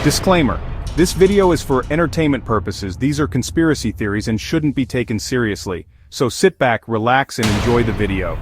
Disclaimer: this video is for entertainment purposes. These are conspiracy theories and shouldn't be taken seriously. So sit back, relax, and enjoy the video.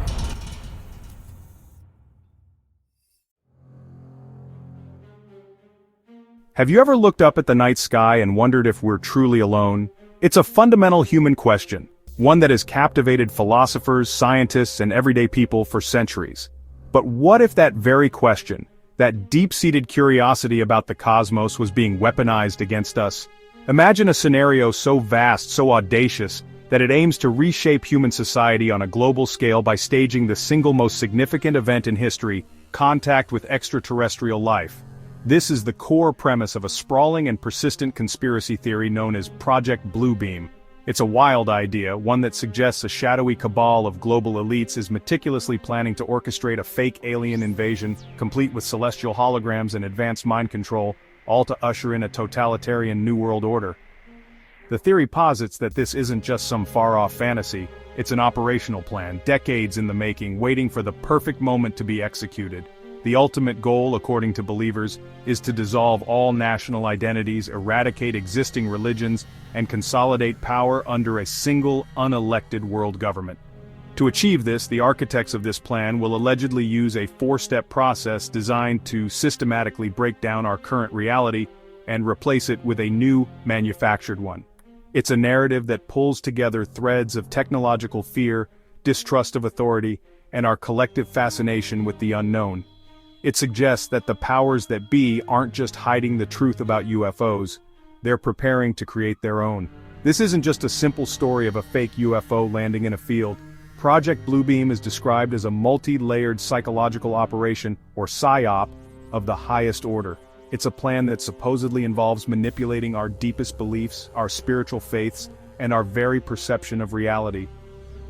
Have you ever looked up at the night sky and wondered if we're truly alone? It's a fundamental human question, one that has captivated philosophers, scientists, and everyday people for centuries. But what if that very question, that deep-seated curiosity about the cosmos, was being weaponized against us? Imagine a scenario so vast, so audacious, that it aims to reshape human society on a global scale by staging the single most significant event in history: contact with extraterrestrial life. This is the core premise of a sprawling and persistent conspiracy theory known as Project Bluebeam. It's a wild idea, one that suggests a shadowy cabal of global elites is meticulously planning to orchestrate a fake alien invasion, complete with celestial holograms and advanced mind control, all to usher in a totalitarian New World Order. The theory posits that this isn't just some far-off fantasy, it's an operational plan, decades in the making, waiting for the perfect moment to be executed. The ultimate goal, according to believers, is to dissolve all national identities, eradicate existing religions, and consolidate power under a single, unelected world government. To achieve this, the architects of this plan will allegedly use a four-step process designed to systematically break down our current reality and replace it with a new, manufactured one. It's a narrative that pulls together threads of technological fear, distrust of authority, and our collective fascination with the unknown. It suggests that the powers that be aren't just hiding the truth about UFOs, they're preparing to create their own. This isn't just a simple story of a fake UFO landing in a field. Project Bluebeam is described as a multi-layered psychological operation, or Psy-Op, of the highest order. It's a plan that supposedly involves manipulating our deepest beliefs, our spiritual faiths, and our very perception of reality.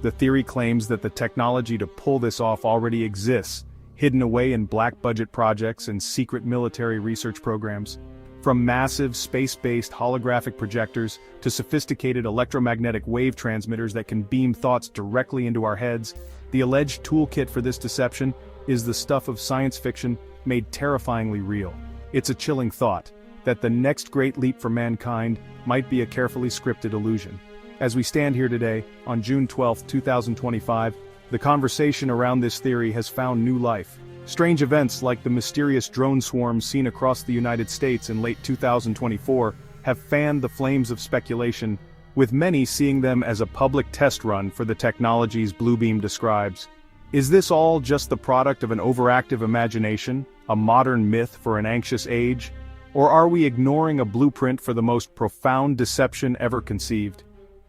The theory claims that the technology to pull this off already exists, hidden away in black-budget projects and secret military research programs. From massive space-based holographic projectors to sophisticated electromagnetic wave transmitters that can beam thoughts directly into our heads, the alleged toolkit for this deception is the stuff of science fiction made terrifyingly real. It's a chilling thought that the next great leap for mankind might be a carefully scripted illusion. As we stand here today, on June 12, 2025, the conversation around this theory has found new life. Strange events like the mysterious drone swarms seen across the United States in late 2024 have fanned the flames of speculation, with many seeing them as a public test run for the technologies Bluebeam describes. Is this all just the product of an overactive imagination, a modern myth for an anxious age? Or are we ignoring a blueprint for the most profound deception ever conceived?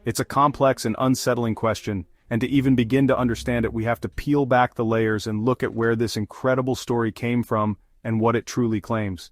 It's a complex and unsettling question, and to even begin to understand it, we have to peel back the layers and look at where this incredible story came from and what it truly claims.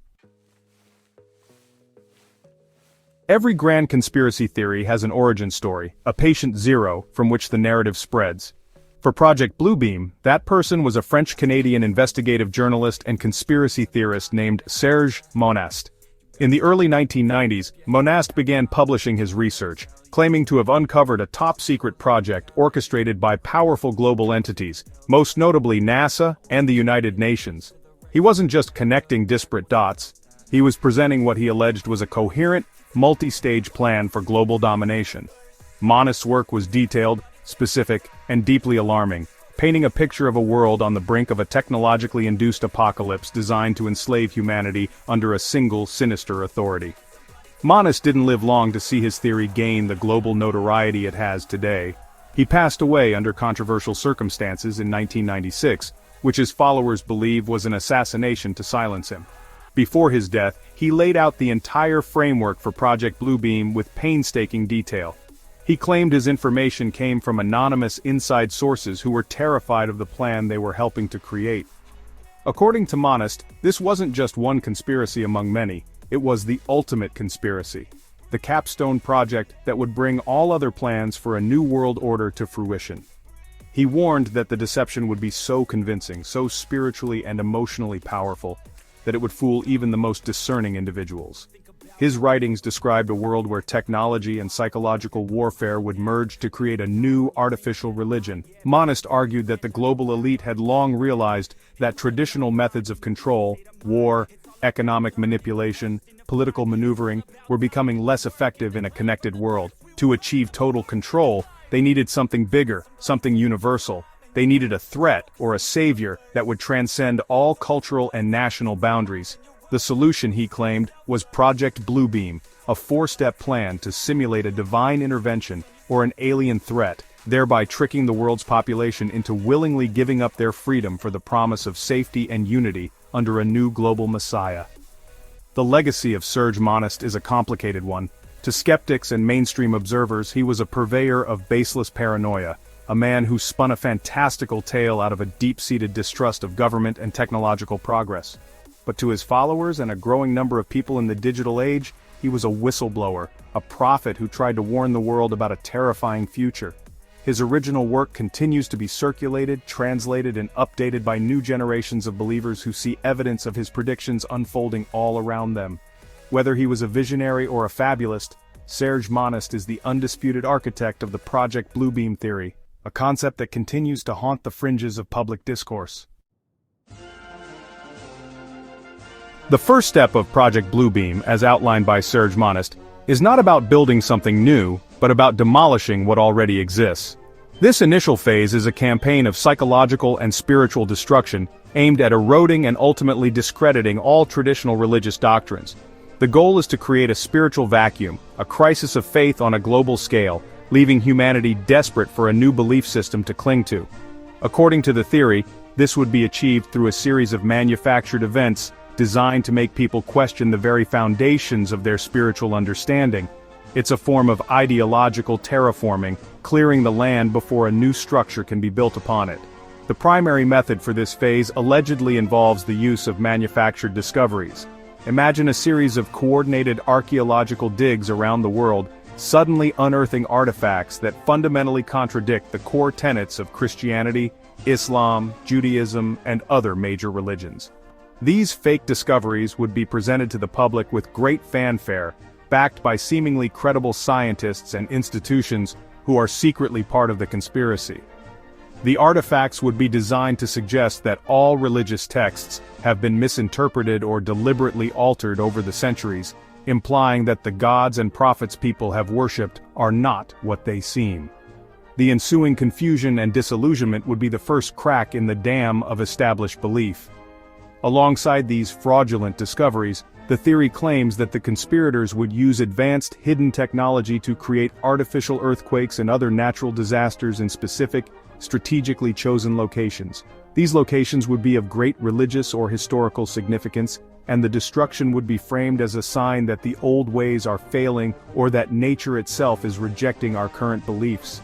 Every grand conspiracy theory has an origin story, a patient zero, from which the narrative spreads. For Project Bluebeam, that person was a French-Canadian investigative journalist and conspiracy theorist named Serge Monast. In the early 1990s, Monast began publishing his research, claiming to have uncovered a top-secret project orchestrated by powerful global entities, most notably NASA and the United Nations. He wasn't just connecting disparate dots, he was presenting what he alleged was a coherent, multi-stage plan for global domination. Monast's work was detailed, specific, and deeply alarming, painting a picture of a world on the brink of a technologically induced apocalypse designed to enslave humanity under a single sinister authority. Monast didn't live long to see his theory gain the global notoriety it has today. He passed away under controversial circumstances in 1996, which his followers believe was an assassination to silence him. Before his death, he laid out the entire framework for Project Bluebeam with painstaking detail. He claimed his information came from anonymous inside sources who were terrified of the plan they were helping to create. According to Monast, this wasn't just one conspiracy among many, it was the ultimate conspiracy. The capstone project that would bring all other plans for a new world order to fruition. He warned that the deception would be so convincing, so spiritually and emotionally powerful, that it would fool even the most discerning individuals. His writings described a world where technology and psychological warfare would merge to create a new artificial religion. Monast argued that the global elite had long realized that traditional methods of control, war, economic manipulation, political maneuvering, were becoming less effective in a connected world. To achieve total control, they needed something bigger, something universal. They needed a threat or a savior that would transcend all cultural and national boundaries. The solution, he claimed, was Project Bluebeam, a four-step plan to simulate a divine intervention or an alien threat, thereby tricking the world's population into willingly giving up their freedom for the promise of safety and unity under a new global messiah. The legacy of Serge Monast is a complicated one. To skeptics and mainstream observers, he was a purveyor of baseless paranoia, a man who spun a fantastical tale out of a deep-seated distrust of government and technological progress. But to his followers and a growing number of people in the digital age, he was a whistleblower, a prophet who tried to warn the world about a terrifying future. His original work continues to be circulated, translated, and updated by new generations of believers who see evidence of his predictions unfolding all around them. Whether he was a visionary or a fabulist, Serge Monast is the undisputed architect of the Project Bluebeam theory, a concept that continues to haunt the fringes of public discourse. The first step of Project Bluebeam, as outlined by Serge Monast, is not about building something new, but about demolishing what already exists. This initial phase is a campaign of psychological and spiritual destruction, aimed at eroding and ultimately discrediting all traditional religious doctrines. The goal is to create a spiritual vacuum, a crisis of faith on a global scale, leaving humanity desperate for a new belief system to cling to. According to the theory, this would be achieved through a series of manufactured events designed to make people question the very foundations of their spiritual understanding. It's a form of ideological terraforming, clearing the land before a new structure can be built upon it. The primary method for this phase allegedly involves the use of manufactured discoveries. Imagine a series of coordinated archaeological digs around the world, suddenly unearthing artifacts that fundamentally contradict the core tenets of Christianity, Islam, Judaism, and other major religions. These fake discoveries would be presented to the public with great fanfare, backed by seemingly credible scientists and institutions who are secretly part of the conspiracy. The artifacts would be designed to suggest that all religious texts have been misinterpreted or deliberately altered over the centuries, implying that the gods and prophets people have worshipped are not what they seem. The ensuing confusion and disillusionment would be the first crack in the dam of established belief. Alongside these fraudulent discoveries, the theory claims that the conspirators would use advanced hidden technology to create artificial earthquakes and other natural disasters in specific, strategically chosen locations. These locations would be of great religious or historical significance, and the destruction would be framed as a sign that the old ways are failing or that nature itself is rejecting our current beliefs.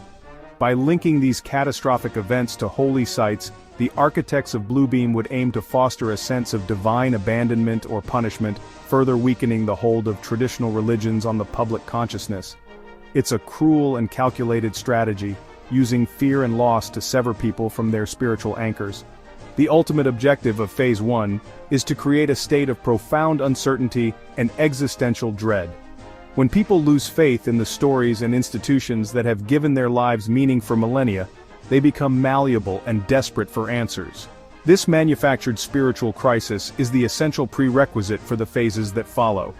By linking these catastrophic events to holy sites, the architects of Bluebeam would aim to foster a sense of divine abandonment or punishment, further weakening the hold of traditional religions on the public consciousness. It's a cruel and calculated strategy, using fear and loss to sever people from their spiritual anchors. The ultimate objective of Phase 1 is to create a state of profound uncertainty and existential dread. When people lose faith in the stories and institutions that have given their lives meaning for millennia, they become malleable and desperate for answers. This manufactured spiritual crisis is the essential prerequisite for the phases that follow.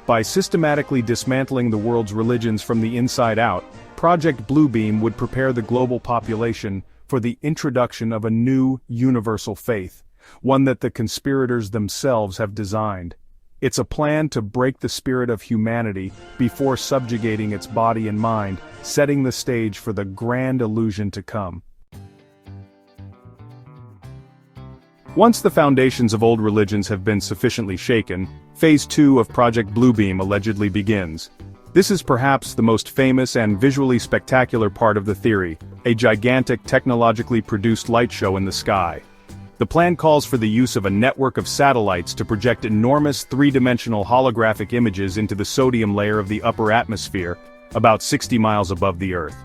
By systematically dismantling the world's religions from the inside out, Project Bluebeam would prepare the global population for the introduction of a new, universal faith, one that the conspirators themselves have designed. It's a plan to break the spirit of humanity before subjugating its body and mind, setting the stage for the grand illusion to come. Once the foundations of old religions have been sufficiently shaken, Phase 2 of Project Bluebeam allegedly begins. This is perhaps the most famous and visually spectacular part of the theory, a gigantic technologically produced light show in the sky. The plan calls for the use of a network of satellites to project enormous three-dimensional holographic images into the sodium layer of the upper atmosphere, about 60 miles above the Earth.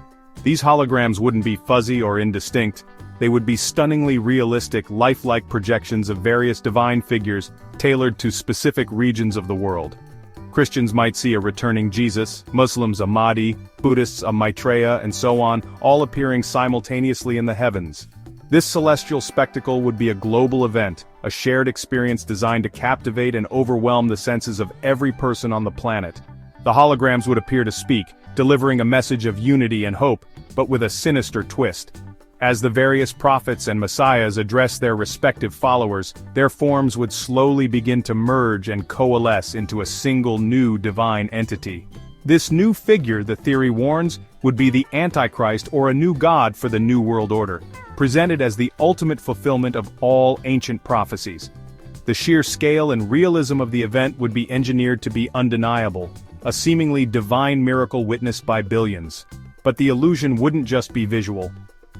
These holograms wouldn't be fuzzy or indistinct, they would be stunningly realistic, lifelike projections of various divine figures tailored to specific regions of the world. Christians might see a returning Jesus, Muslims a Mahdi, Buddhists a Maitreya, and so on, all appearing simultaneously in the heavens. This celestial spectacle would be a global event, a shared experience designed to captivate and overwhelm the senses of every person on the planet. The holograms would appear to speak, delivering a message of unity and hope, but with a sinister twist. As the various prophets and messiahs address their respective followers, their forms would slowly begin to merge and coalesce into a single new divine entity. This new figure, the theory warns, would be the Antichrist or a new god for the New World Order, presented as the ultimate fulfillment of all ancient prophecies. The sheer scale and realism of the event would be engineered to be undeniable, a seemingly divine miracle witnessed by billions. But the illusion wouldn't just be visual.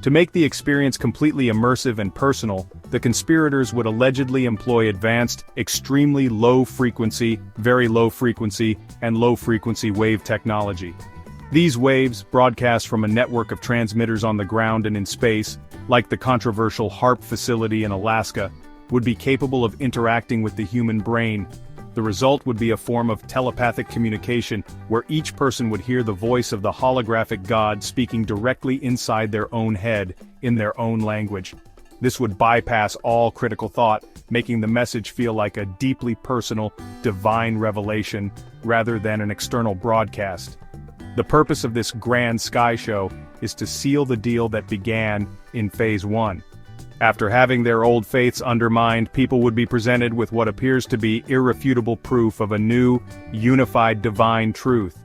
To make the experience completely immersive and personal, the conspirators would allegedly employ advanced, extremely low-frequency, very low-frequency, and low-frequency wave technology. These waves, broadcast from a network of transmitters on the ground and in space, like the controversial HAARP facility in Alaska, would be capable of interacting with the human brain. The result would be a form of telepathic communication where each person would hear the voice of the holographic god speaking directly inside their own head, in their own language. This would bypass all critical thought, making the message feel like a deeply personal, divine revelation, rather than an external broadcast. The purpose of this grand sky show is to seal the deal that began in Phase 1. After having their old faiths undermined, people would be presented with what appears to be irrefutable proof of a new, unified divine truth.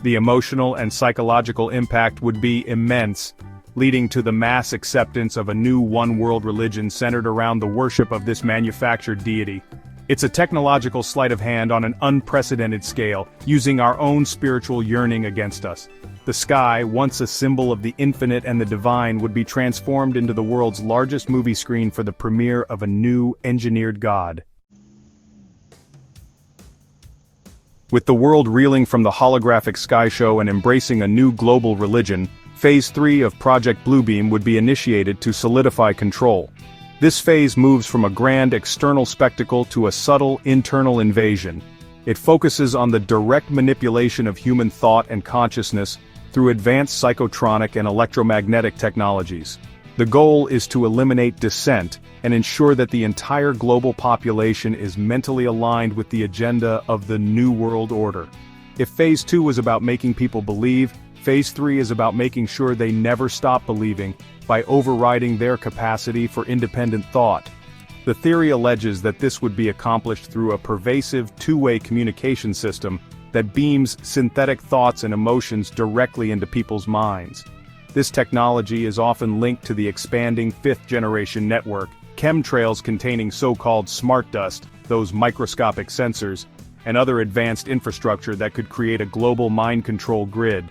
The emotional and psychological impact would be immense, leading to the mass acceptance of a new one-world religion centered around the worship of this manufactured deity. It's a technological sleight of hand on an unprecedented scale, using our own spiritual yearning against us. The sky, once a symbol of the infinite and the divine, would be transformed into the world's largest movie screen for the premiere of a new, engineered god. With the world reeling from the holographic sky show and embracing a new global religion, Phase 3 of Project Bluebeam would be initiated to solidify control. This phase moves from a grand external spectacle to a subtle internal invasion. It focuses on the direct manipulation of human thought and consciousness through advanced psychotronic and electromagnetic technologies. The goal is to eliminate dissent and ensure that the entire global population is mentally aligned with the agenda of the New World Order. If Phase 2 was about making people believe, Phase 3 is about making sure they never stop believing, by overriding their capacity for independent thought. The theory alleges that this would be accomplished through a pervasive two-way communication system that beams synthetic thoughts and emotions directly into people's minds. This technology is often linked to the expanding fifth-generation network, chemtrails containing so-called smart dust, those microscopic sensors, and other advanced infrastructure that could create a global mind control grid.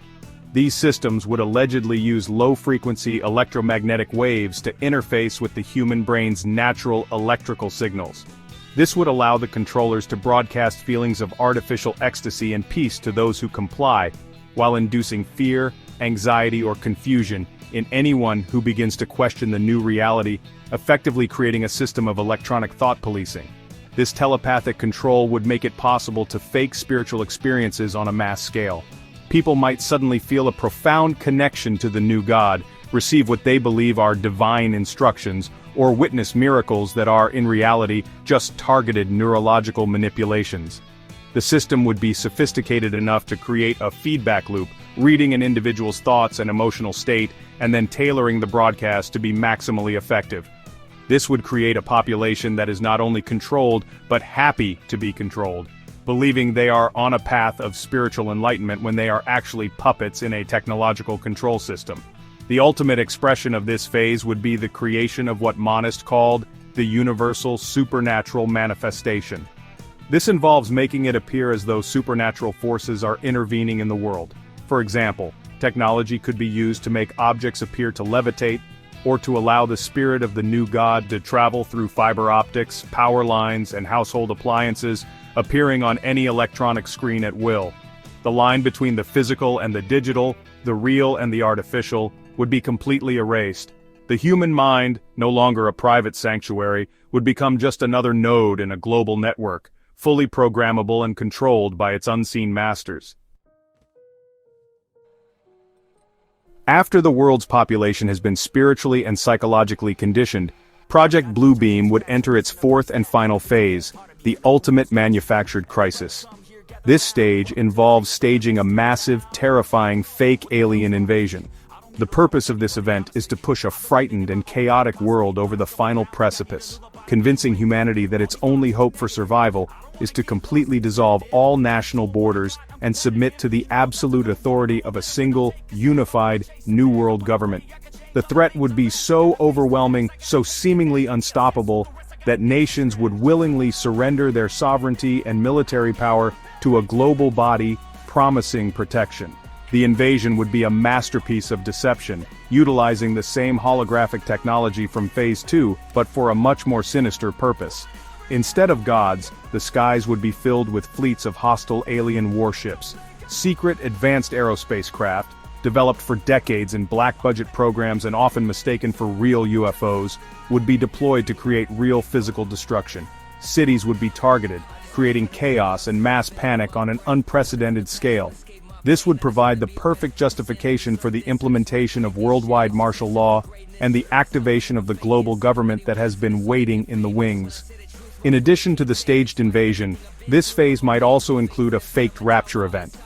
These systems would allegedly use low-frequency electromagnetic waves to interface with the human brain's natural electrical signals. This would allow the controllers to broadcast feelings of artificial ecstasy and peace to those who comply, while inducing fear, anxiety, or confusion in anyone who begins to question the new reality, effectively creating a system of electronic thought policing. This telepathic control would make it possible to fake spiritual experiences on a mass scale. People might suddenly feel a profound connection to the new God, receive what they believe are divine instructions, or witness miracles that are, in reality, just targeted neurological manipulations. The system would be sophisticated enough to create a feedback loop, reading an individual's thoughts and emotional state, and then tailoring the broadcast to be maximally effective. This would create a population that is not only controlled, but happy to be controlled, believing they are on a path of spiritual enlightenment when they are actually puppets in a technological control system. The ultimate expression of this phase would be the creation of what Monist called the universal supernatural manifestation. This involves making it appear as though supernatural forces are intervening in the world. For example, technology could be used to make objects appear to levitate, or to allow the spirit of the new god to travel through fiber optics, power lines, and household appliances, appearing on any electronic screen at will. The line between the physical and the digital, the real and the artificial, would be completely erased. The human mind, no longer a private sanctuary, would become just another node in a global network, fully programmable and controlled by its unseen masters. After the world's population has been spiritually and psychologically conditioned, Project Bluebeam would enter its fourth and final phase, the ultimate manufactured crisis. This stage involves staging a massive, terrifying, fake alien invasion. The purpose of this event is to push a frightened and chaotic world over the final precipice, convincing humanity that its only hope for survival is to completely dissolve all national borders and submit to the absolute authority of a single, unified, New World government. The threat would be so overwhelming, so seemingly unstoppable, that nations would willingly surrender their sovereignty and military power to a global body promising protection. The invasion would be a masterpiece of deception, utilizing the same holographic technology from Phase 2, but for a much more sinister purpose. Instead of gods, the skies would be filled with fleets of hostile alien warships. Secret advanced aerospace craft, developed for decades in black-budget programs and often mistaken for real UFOs, would be deployed to create real physical destruction. Cities would be targeted, creating chaos and mass panic on an unprecedented scale. This would provide the perfect justification for the implementation of worldwide martial law and the activation of the global government that has been waiting in the wings. In addition to the staged invasion, this phase might also include a faked rapture event.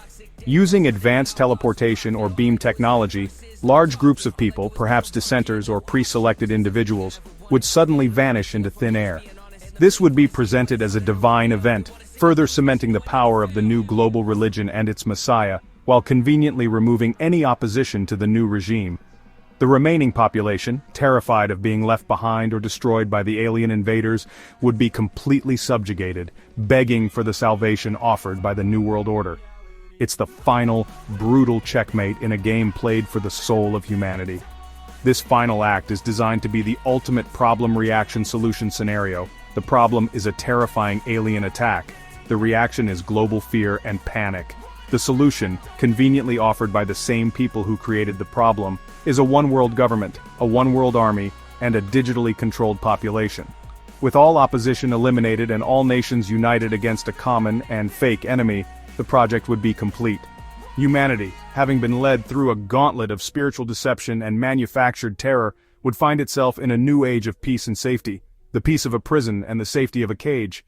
Using advanced teleportation or beam technology, large groups of people, perhaps dissenters or pre-selected individuals, would suddenly vanish into thin air. This would be presented as a divine event, further cementing the power of the new global religion and its messiah, while conveniently removing any opposition to the new regime. The remaining population, terrified of being left behind or destroyed by the alien invaders, would be completely subjugated, begging for the salvation offered by the New World Order. It's the final, brutal checkmate in a game played for the soul of humanity. This final act is designed to be the ultimate problem-reaction-solution scenario. The problem is a terrifying alien attack. The reaction is global fear and panic. The solution, conveniently offered by the same people who created the problem, is a one-world government, a one-world army, and a digitally controlled population. With all opposition eliminated and all nations united against a common and fake enemy, the project would be complete. Humanity, having been led through a gauntlet of spiritual deception and manufactured terror, would find itself in a new age of peace and safety, the peace of a prison and the safety of a cage.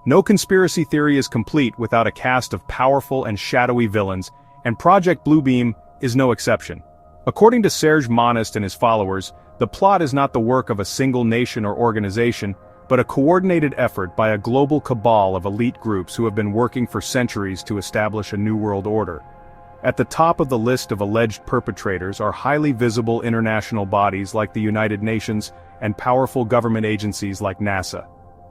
No conspiracy theory is complete without a cast of powerful and shadowy villains, and Project Bluebeam is no exception. According to Serge Monast and his followers, the plot is not the work of a single nation or organization, but a coordinated effort by a global cabal of elite groups who have been working for centuries to establish a new world order. At the top of the list of alleged perpetrators are highly visible international bodies like the United Nations and powerful government agencies like NASA.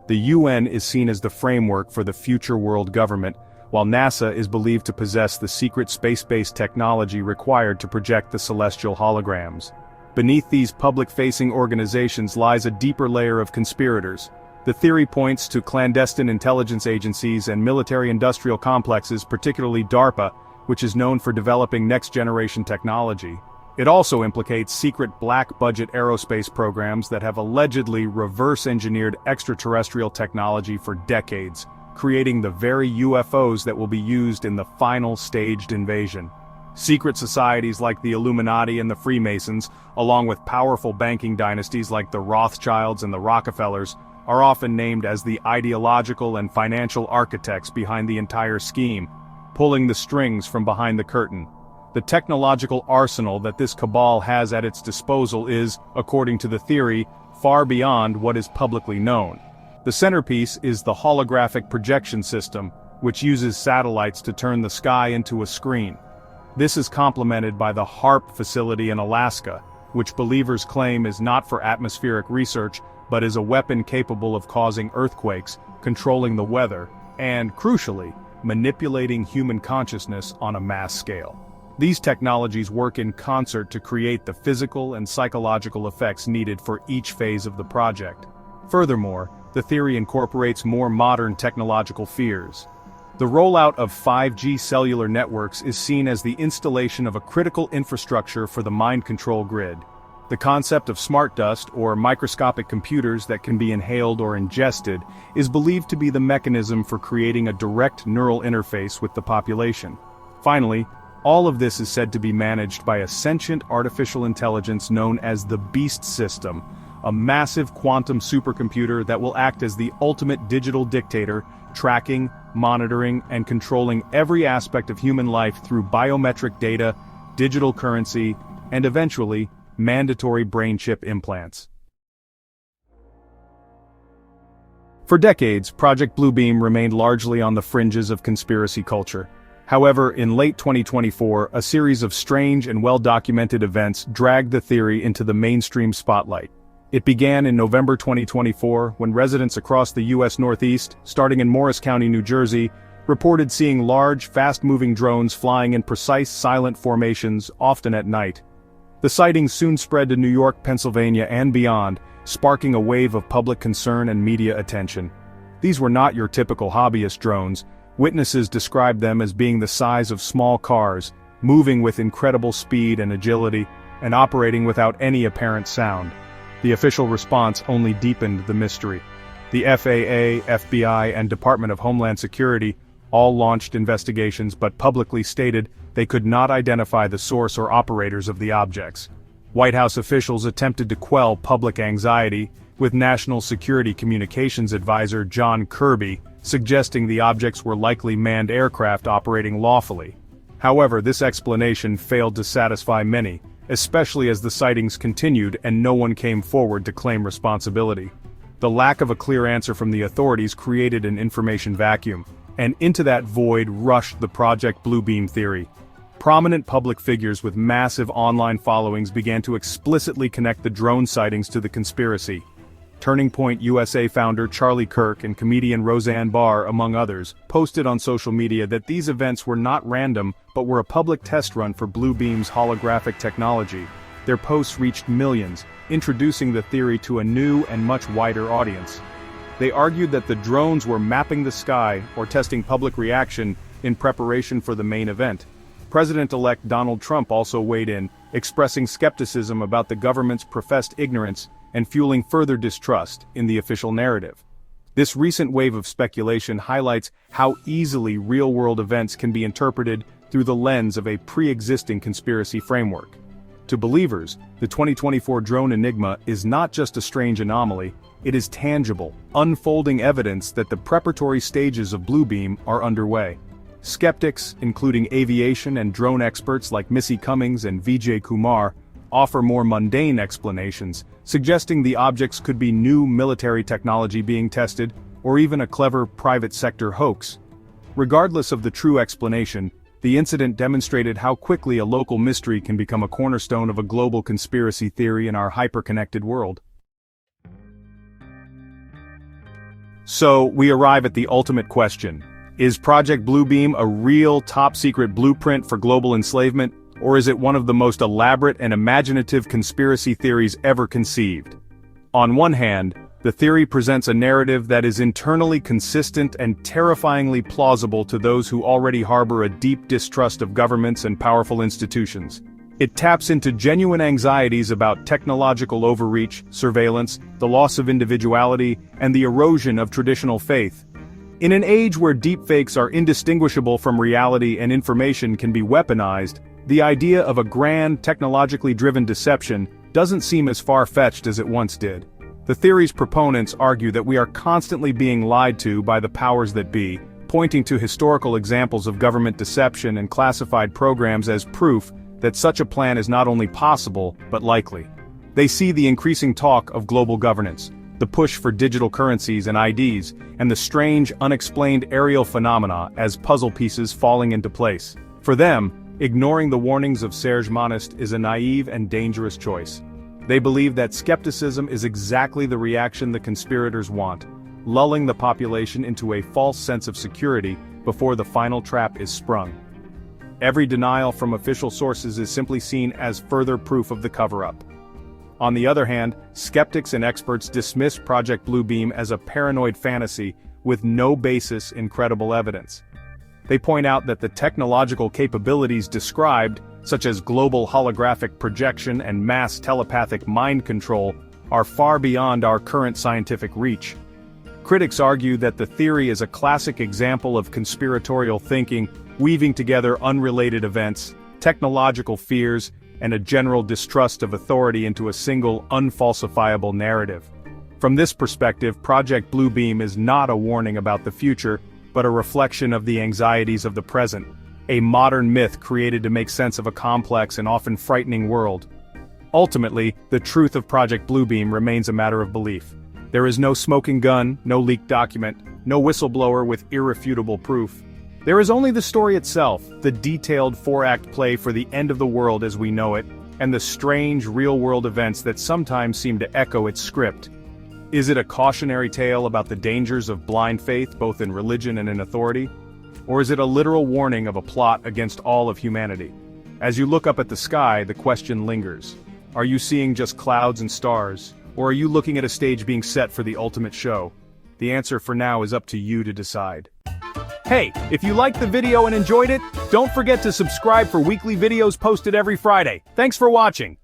The UN is seen as the framework for the future world government, while NASA is believed to possess the secret space-based technology required to project the celestial holograms. Beneath these public-facing organizations lies a deeper layer of conspirators. The theory points to clandestine intelligence agencies and military-industrial complexes, particularly DARPA, which is known for developing next-generation technology. It also implicates secret black-budget aerospace programs that have allegedly reverse-engineered extraterrestrial technology for decades, creating the very UFOs that will be used in the final staged invasion. Secret societies like the Illuminati and the Freemasons, along with powerful banking dynasties like the Rothschilds and the Rockefellers, are often named as the ideological and financial architects behind the entire scheme, pulling the strings from behind the curtain. The technological arsenal that this cabal has at its disposal is, according to the theory, far beyond what is publicly known. The centerpiece is the holographic projection system, which uses satellites to turn the sky into a screen. This is complemented by the HAARP facility in Alaska, which believers claim is not for atmospheric research, but is a weapon capable of causing earthquakes, controlling the weather, and, crucially, manipulating human consciousness on a mass scale. These technologies work in concert to create the physical and psychological effects needed for each phase of the project. Furthermore, the theory incorporates more modern technological fears. The rollout of 5G cellular networks is seen as the installation of a critical infrastructure for the mind control grid. The concept of smart dust, or microscopic computers that can be inhaled or ingested, is believed to be the mechanism for creating a direct neural interface with the population. Finally, all of this is said to be managed by a sentient artificial intelligence known as the Beast System, a massive quantum supercomputer that will act as the ultimate digital dictator, tracking, monitoring, and controlling every aspect of human life through biometric data, digital currency, and eventually, mandatory brain chip implants. For decades, Project Bluebeam remained largely on the fringes of conspiracy culture. However, in late 2024, a series of strange and well-documented events dragged the theory into the mainstream spotlight. It began in November 2024 when residents across the U.S. Northeast, starting in Morris County, New Jersey, reported seeing large, fast-moving drones flying in precise silent formations, often at night. The sightings soon spread to New York, Pennsylvania, and beyond, sparking a wave of public concern and media attention. These were not your typical hobbyist drones. Witnesses described them as being the size of small cars, moving with incredible speed and agility, and operating without any apparent sound. The official response only deepened the mystery. The FAA, FBI, and Department of Homeland Security all launched investigations but publicly stated they could not identify the source or operators of the objects. White House officials attempted to quell public anxiety, with National Security Communications Advisor John Kirby suggesting the objects were likely manned aircraft operating lawfully. However, this explanation failed to satisfy many, especially as the sightings continued and no one came forward to claim responsibility. The lack of a clear answer from the authorities created an information vacuum, and into that void rushed the Project Bluebeam theory. Prominent public figures with massive online followings began to explicitly connect the drone sightings to the conspiracy. Turning Point USA founder Charlie Kirk and comedian Roseanne Barr, among others, posted on social media that these events were not random but were a public test run for Bluebeam's holographic technology. Their posts reached millions, introducing the theory to a new and much wider audience. They argued that the drones were mapping the sky or testing public reaction in preparation for the main event. President-elect Donald Trump also weighed in, expressing skepticism about the government's professed ignorance and fueling further distrust in the official narrative. This recent wave of speculation highlights how easily real-world events can be interpreted through the lens of a pre-existing conspiracy framework. To believers, the 2024 drone enigma is not just a strange anomaly, it is tangible, unfolding evidence that the preparatory stages of Bluebeam are underway. Skeptics, including aviation and drone experts like Missy Cummings and Vijay Kumar, offer more mundane explanations, suggesting the objects could be new military technology being tested, or even a clever private sector hoax. Regardless of the true explanation, the incident demonstrated how quickly a local mystery can become a cornerstone of a global conspiracy theory in our hyper-connected world. So, we arrive at the ultimate question. Is Project Bluebeam a real top-secret blueprint for global enslavement, or is it one of the most elaborate and imaginative conspiracy theories ever conceived? On one hand, the theory presents a narrative that is internally consistent and terrifyingly plausible to those who already harbor a deep distrust of governments and powerful institutions. It taps into genuine anxieties about technological overreach, surveillance, the loss of individuality, and the erosion of traditional faith. In an age where deepfakes are indistinguishable from reality and information can be weaponized, the idea of a grand, technologically driven deception doesn't seem as far-fetched as it once did. The theory's proponents argue that we are constantly being lied to by the powers that be, pointing to historical examples of government deception and classified programs as proof that such a plan is not only possible, but likely. They see the increasing talk of global governance, the push for digital currencies and IDs, and the strange, unexplained aerial phenomena as puzzle pieces falling into place. For them, ignoring the warnings of Serge Monast is a naive and dangerous choice. They believe that skepticism is exactly the reaction the conspirators want, lulling the population into a false sense of security before the final trap is sprung. Every denial from official sources is simply seen as further proof of the cover-up. On the other hand, skeptics and experts dismiss Project Bluebeam as a paranoid fantasy with no basis in credible evidence. They point out that the technological capabilities described, such as global holographic projection and mass telepathic mind control, are far beyond our current scientific reach. Critics argue that the theory is a classic example of conspiratorial thinking, weaving together unrelated events, technological fears, and a general distrust of authority into a single, unfalsifiable narrative. From this perspective, Project Bluebeam is not a warning about the future, but a reflection of the anxieties of the present, a modern myth created to make sense of a complex and often frightening world. Ultimately, the truth of Project Bluebeam remains a matter of belief. There is no smoking gun, no leaked document, no whistleblower with irrefutable proof. There is only the story itself, the detailed four-act play for the end of the world as we know it, and the strange, real-world events that sometimes seem to echo its script. Is it a cautionary tale about the dangers of blind faith both in religion and in authority? Or is it a literal warning of a plot against all of humanity? As you look up at the sky, the question lingers. Are you seeing just clouds and stars? Or are you looking at a stage being set for the ultimate show? The answer for now is up to you to decide. Hey, if you liked the video and enjoyed it, don't forget to subscribe for weekly videos posted every Friday. Thanks for watching.